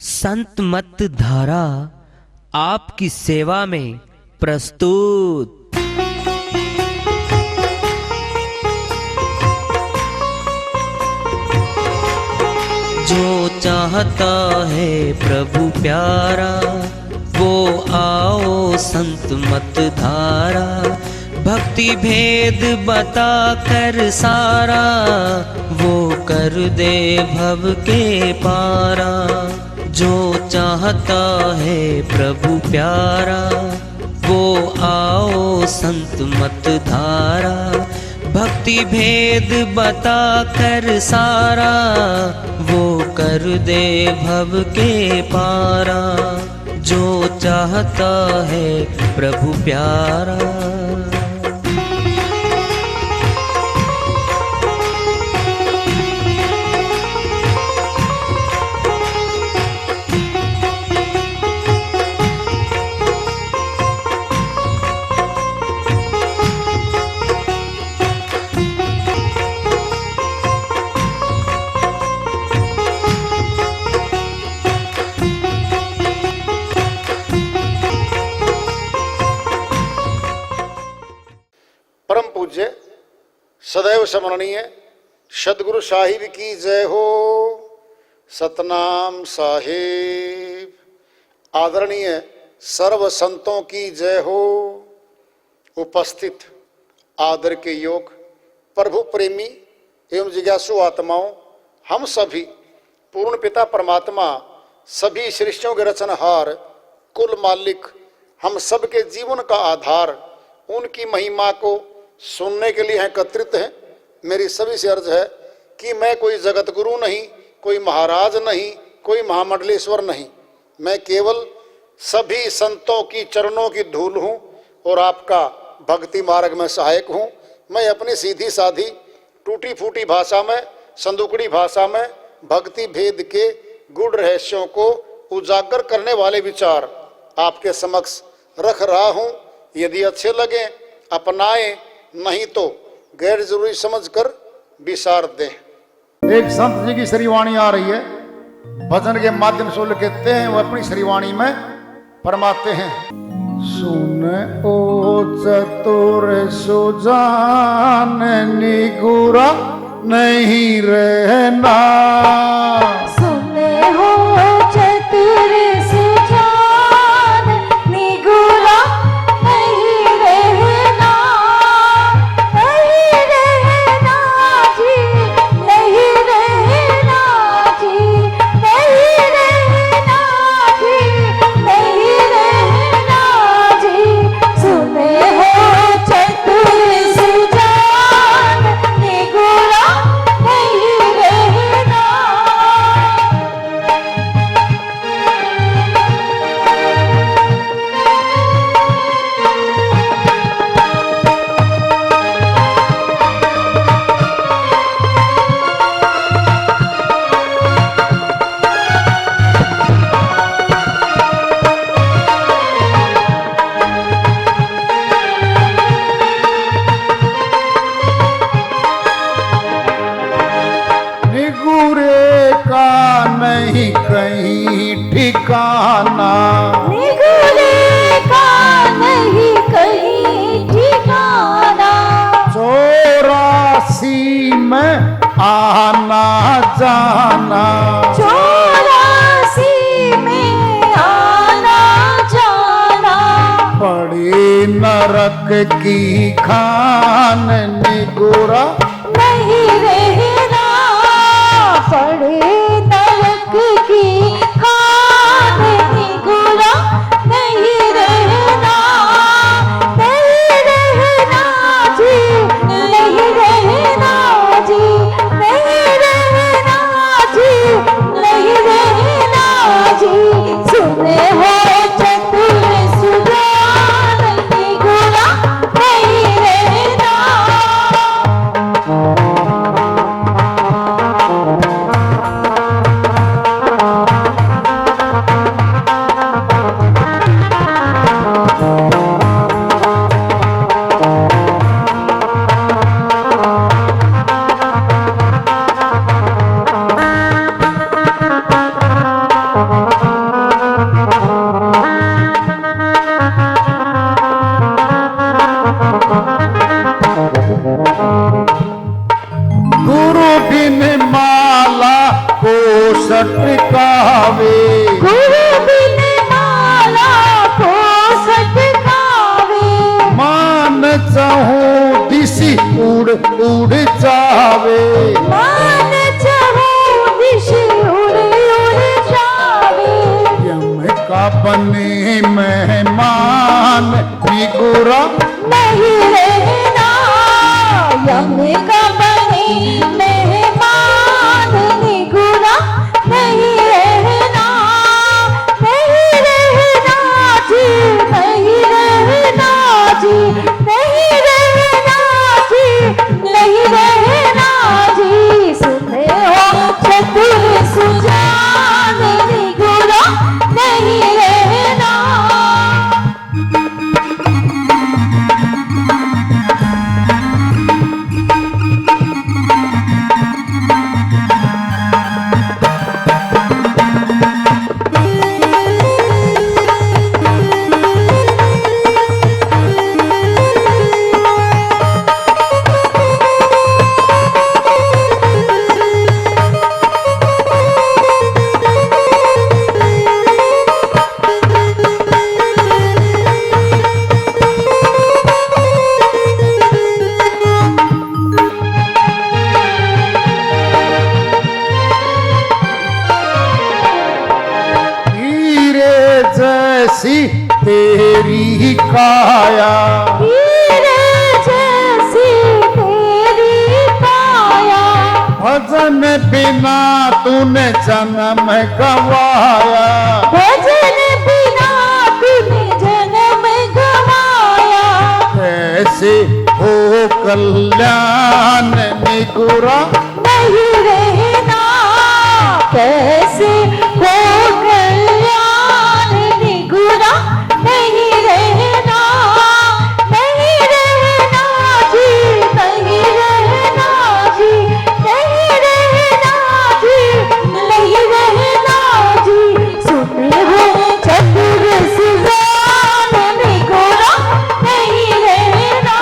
संत मत धारा आपकी सेवा में प्रस्तुत। जो चाहता है प्रभु प्यारा वो आओ संत मत धारा। भक्ति भेद बता कर सारा वो कर दे भव के पारा। जो चाहता है प्रभु प्यारा वो आओ संत मत धारा। भक्ति भेद बता कर सारा वो कर दे भव के पारा। जो चाहता है प्रभु प्यारा। परम पूज्य सदैव स्मरणीय सदगुरु साहिब की जय हो। सतनाम साहिब। आदरणीय सर्व संतों की जय हो। उपस्थित आदर के योग प्रभु प्रेमी एवं जिज्ञासु आत्माओं, हम सभी पूर्ण पिता परमात्मा सभी सृष्टियों के रचनहार कुल मालिक हम सबके जीवन का आधार उनकी महिमा को सुनने के लिए एकत्रित हैं। मेरी सभी से अर्ज है कि मैं कोई जगत गुरु नहीं, कोई महाराज नहीं, कोई महामंडलेश्वर नहीं। मैं केवल सभी संतों की चरणों की धूल हूँ और आपका भक्ति मार्ग में सहायक हूँ। मैं अपनी सीधी साधी टूटी फूटी भाषा में, संदुकड़ी भाषा में भक्ति भेद के गूढ़ रहस्यों को उजागर करने वाले विचार आपके समक्ष रख रहा हूँ। यदि अच्छे लगे अपनाएं, नहीं तो गैर जरूरी समझकर विसार दें। एक संत जी की श्रीवाणी आ रही है, भजन के माध्यम से कहते हैं, वो अपनी श्रीवाणी में फरमाते हैं। सुन ओ चतुर सुजान निगुरा नहीं रहना। सुने हो चतुर सुजान निगुरा नहीं रहना। नहीं रहना जी, नहीं रहना जी, नहीं रहना जी, नहीं रहना जी। सुने हो चतुर सुजान निगुरा नहीं रहना। निगुरे का नहीं कहीं ठिकाना। निगुरे का नहीं कहीं ठिकाना। 84 में आना जाना। 84 में आना जाना। पड़े नरक की खान निगुरा नहीं रहना। पड़े नरक की खान निगुरा नहीं रहना। नहीं रहना जी, नहीं रहना जी, नहीं रहना जी, नहीं रहना जी। सुने हो चतुर सुजान निगुरा नहीं रहना। सटकावे, गुरु बिन माला को सटकावे, मान चाहूं दिशि उड़ उड़ जावे, मान चाहूं दिश उड़ उड़ जावे, यम का बने मेहमान निगुरा नहीं रहना, यम का बने मेहमान निगुरा नहीं रहना, नहीं रहना जी, नहीं रहना जी, नहीं रहना जी, नहीं रहना जी, सुने हो चतुर सुजान निगुरा नहीं रहना। हीरे जैसी तेरी काया, हीरे जैसी तेरी काया, भजन बिना तूने जन्म गवाया, भजन बिना तूने जन्म गवाया, कैसे हो कल्याण निगुरा नहीं रहना, कैसे हो कल्याण निगुरा नहीं रहना, नहीं रहना जी, नहीं रहना जी, नहीं रहना जी, नहीं रहना जी, सुने हो चतुर सुजान निगुरा नहीं रहना।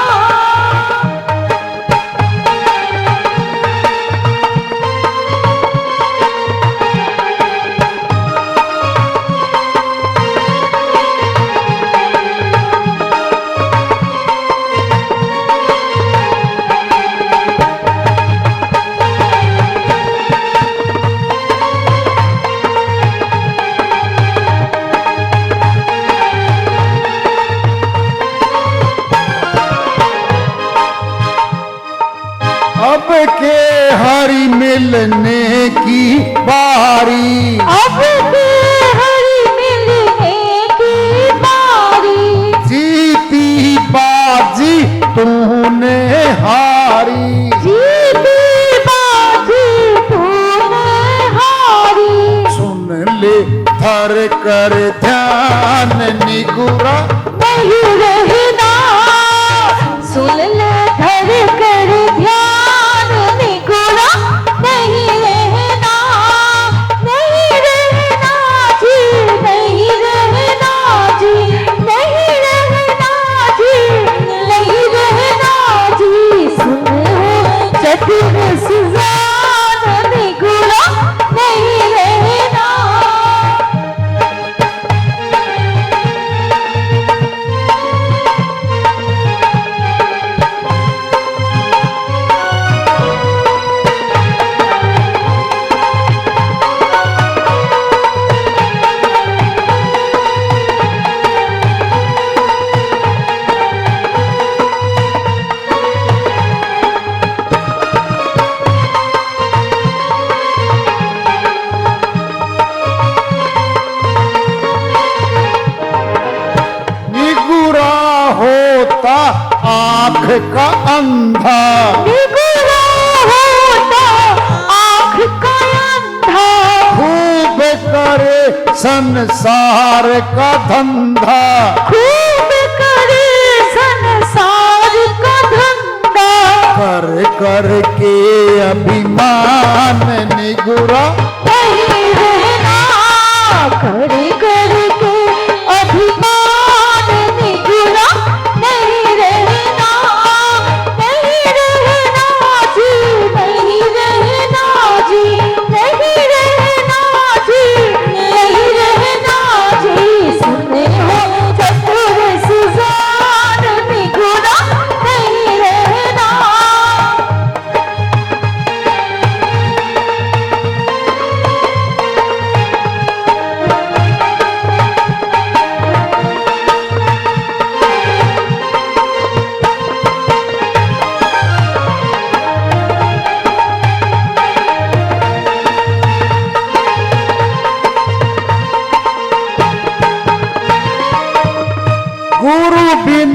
अब के हरि मिलने की बारी, अब के हरि मिलने की बारी, जीती बाजी तूने हारी, जीती बाजी तूने हारी, सुन ले धर कर ध्यान निगुरा नहीं रहना, सुन ले धर कर ध्यान निगुरा नहीं रहना, नहीं रहना जी, नहीं रहना जी, नहीं रहना जी, नहीं रहना जी, सुन हो चतुर सुजान निगुरा नहीं रहना। निगुरा होता आंख का अंधा, निगुरा होता आँख का अंधा, खूब करे संसार का धंधा, खूब करे संसार का धंधा, कर कर के अभिमान निगुरा नहीं रहना, कर कर के अभिमान निगुरा नहीं रहना, नहीं रहना जी, नहीं रहना जी, नहीं रहना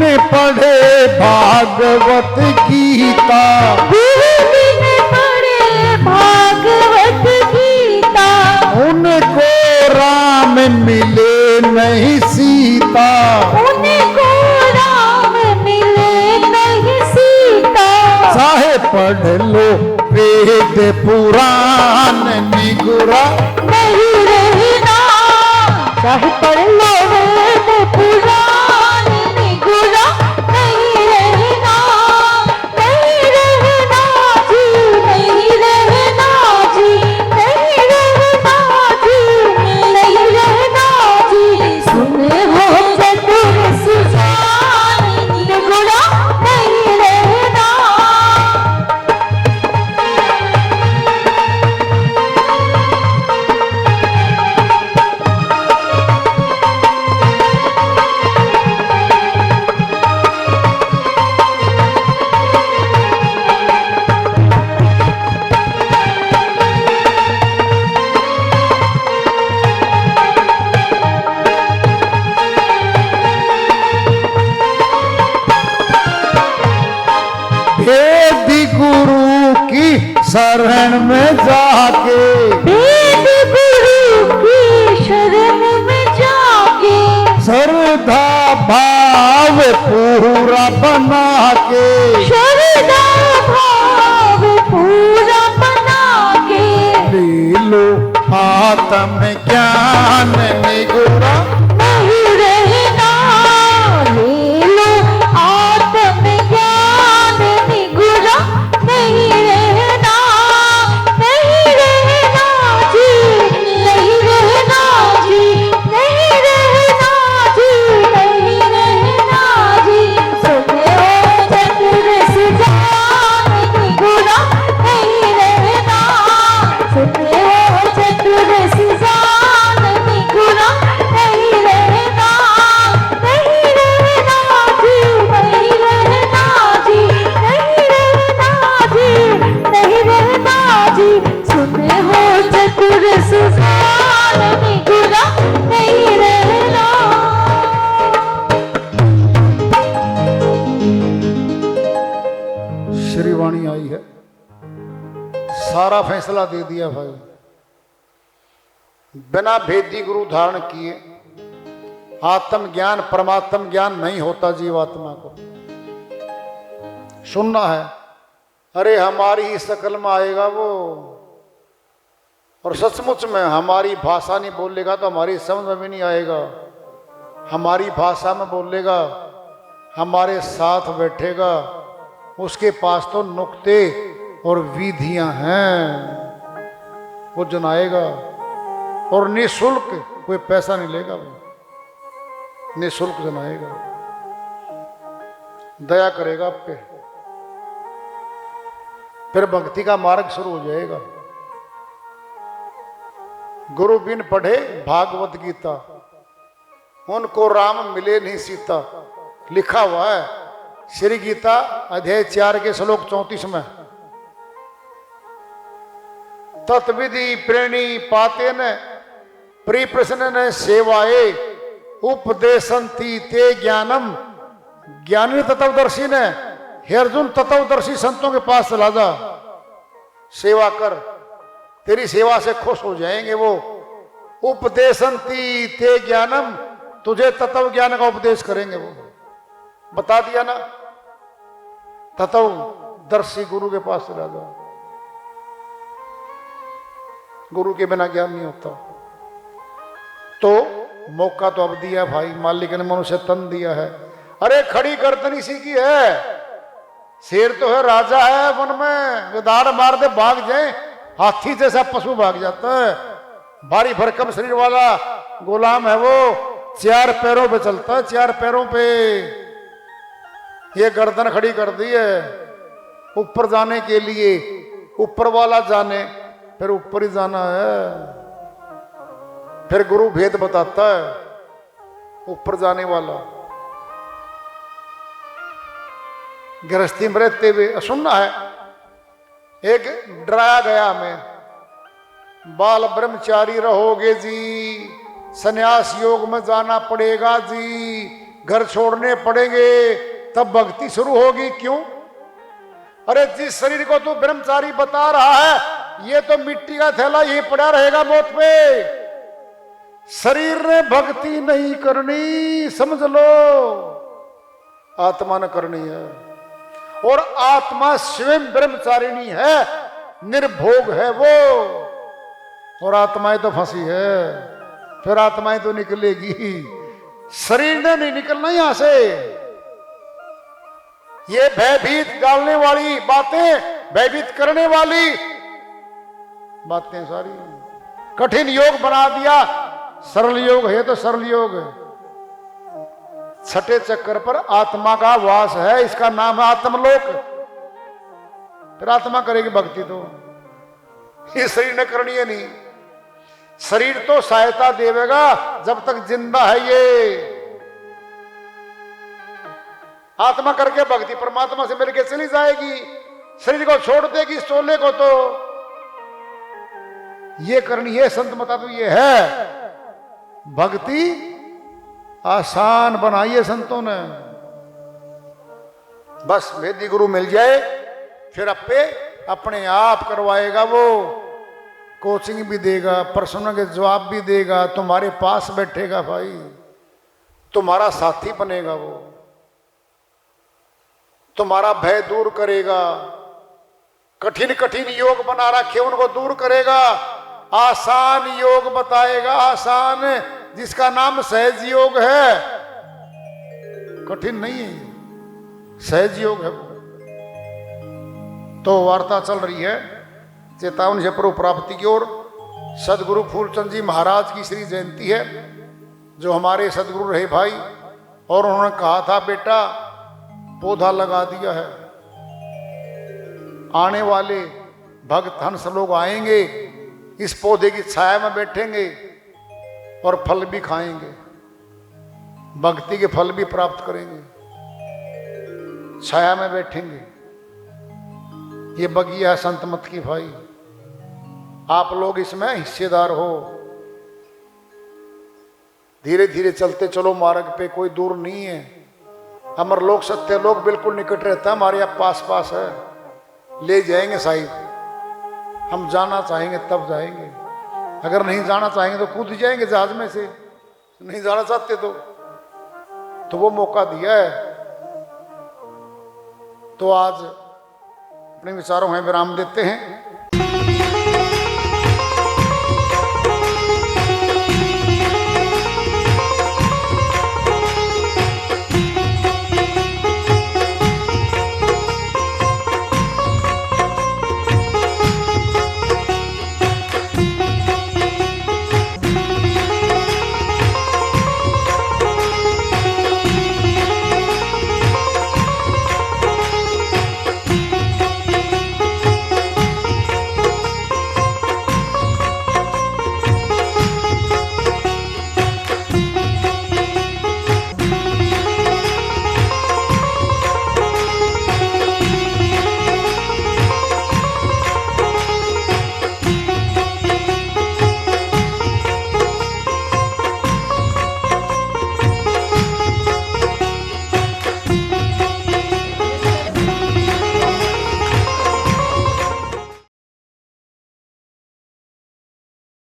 बिन पढ़े भागवत गीता, बिन पढ़े भागवत गीता, उनको राम मिले नहीं सीता, उनको राम मिले नहीं सीता। चाहे पढ़ लो वेद पुराण निगुरा नहीं रहना, चाहे पढ़ लो वेद पुराण निगुरा नहीं रहना, नहीं रहना जी, नहीं रहना जी, नहीं रहना जी, नहीं रहना जी। सुने हो चतुर सुजान निगुरा नहीं रहना। वेदी गुरु की शरण में जाके, वेद गुरु की शरण में जाके, श्रद्धा भाव पूरा बना के, श्रद्धा भाव पूरा बना के, ले लो आत्म ज्ञान निगुरा नहीं रहना, ले लो आत्म ज्ञान निगुरा नहीं रहना, नहीं रहना जी, नहीं रहना जी, नहीं रहना जी, नहीं रहना जी। सुने हो चतुर सुजान निगुरा नहीं रहना, सुने हो चतुर सुजान निगुरा नहीं रहना, नहीं रहना जी, नहीं रहना जी, नहीं रहना जी, नहीं रहना जी। सुने हो चतुर सुजान निगुरा नहीं रहना। श्रीवाणी आई है, सारा फैसला दे दिया भाई। बिना भेदी गुरु धारण किए आत्म ज्ञान परमात्म ज्ञान नहीं होता जीवात्मा को। सुनना है, अरे हमारी ही शकल में आएगा वो, और सचमुच में हमारी भाषा नहीं बोलेगा तो हमारी समझ में भी नहीं आएगा। हमारी भाषा में बोलेगा, हमारे साथ बैठेगा, उसके पास तो नुक्ते और विधियां हैं, वो जनाएगा और निःशुल्क, कोई पैसा नहीं लेगा, वो निःशुल्क जनाएगा, दया करेगा आप पे। फिर भक्ति का मार्ग शुरू हो जाएगा। गुरु बिन पढ़े भागवत गीता, उनको राम मिले नहीं सीता, लिखा हुआ है श्री गीता अध्याय 4 के श्लोक 34 में। तत्विधि प्रेणी पाते न प्रिप्रश्न न सेवाए उपदेशंती ते ज्ञानम, ज्ञानी तत्वदर्शी ने, हे अर्जुन तत्वदर्शी संतों के पास चला जा, सेवा कर, तेरी सेवा से खुश हो जाएंगे वो। उपदेशंती ते ज्ञानम, तुझे तत्व ज्ञान का उपदेश करेंगे वो। बता दिया ना, तत्वदर्शी गुरु के पास चला जा। गुरु के बिना ज्ञान नहीं होता। तो मौका तो अब दिया भाई, मालिक ने मनुष्य तन दिया है। अरे खड़ी गर्दन इसी की है, शेर तो है, राजा है वन में, गदार मार दे भाग जाए, हाथी जैसा पशु भाग जाता है। भारी भरकम शरीर वाला गुलाम है वो, 4 पैरों पे चलता है, 4 पैरों पे। ये गर्दन खड़ी कर दी है ऊपर जाने के लिए, ऊपर वाला जाने, फिर ऊपर ही जाना है। फिर गुरु भेद बताता है, ऊपर जाने वाला। गृहस्थी में रहते हुए सुनना है, एक डराया गया हमें, बाल ब्रह्मचारी रहोगे जी, संन्यास योग में जाना पड़ेगा जी, घर छोड़ने पड़ेंगे, तब भक्ति शुरू होगी। क्यों? अरे जिस शरीर को तू ब्रह्मचारी बता रहा है, ये तो मिट्टी का थैला यही पड़ा रहेगा मौत पे। शरीर ने भक्ति नहीं करनी, समझ लो, आत्मा ने करनी है। और आत्मा स्वयं ब्रह्मचारिणी है, निर्भोग है वो। और आत्माएं तो फंसी है, फिर आत्माएं तो निकलेगी, शरीर ने नहीं निकलना यहां से। ये भयभीत डालने वाली बातें, भयभीत करने वाली बातें सारी कठिन योग बना दिया। सरल योग है तो सरल योग है। छठे चक्कर पर आत्मा का वास है, इसका नाम है आत्मलोक। फिर आत्मा करेगी भक्ति तो ये शरीर ने करनी है नहीं। शरीर तो सहायता देवेगा जब तक जिंदा है ये। आत्मा करके भक्ति परमात्मा से मिलकर चली जाएगी। शरीर को छोड़ देगी, शोले को तो ये करनी है। संत बता दो ये है भक्ति, आसान बनाई है संतों ने। बस वेदी गुरु मिल जाए, फिर अपने आप करवाएगा वो। कोचिंग भी देगा, प्रश्नों के जवाब भी देगा, तुम्हारे पास बैठेगा भाई, तुम्हारा साथी बनेगा वो, तुम्हारा भय दूर करेगा। कठिन कठिन योग बना रखे उनको दूर करेगा, आसान योग बताएगा, आसान, जिसका नाम सहज योग है। कठिन नहीं है, सहज योग है वो। तो वार्ता चल रही है चेतावनी से प्रभु प्राप्ति की ओर। सदगुरु फूलचंद जी महाराज की श्री जयंती है, जो हमारे सदगुरु रहे भाई, और उन्होंने कहा था बेटा पौधा लगा दिया है, आने वाले भक्त हंस लोग आएंगे, इस पौधे की छाया में बैठेंगे और फल भी खाएंगे, भक्ति के फल भी प्राप्त करेंगे, छाया में बैठेंगे। ये बगिया है संत मत की भाई, आप लोग इसमें हिस्सेदार हो। धीरे धीरे चलते चलो मार्ग पे, कोई दूर नहीं है। अमर लोग सत्य लोग बिल्कुल निकट रहता है, हमारे यहाँ पास पास है। ले जाएंगे साहिब, हम जाना चाहेंगे तब जाएंगे, अगर नहीं जाना चाहेंगे तो कूद जाएंगे जहाज में से, नहीं जाना चाहते तो वो मौका दिया है। तो आज अपने विचारों में विराम देते हैं।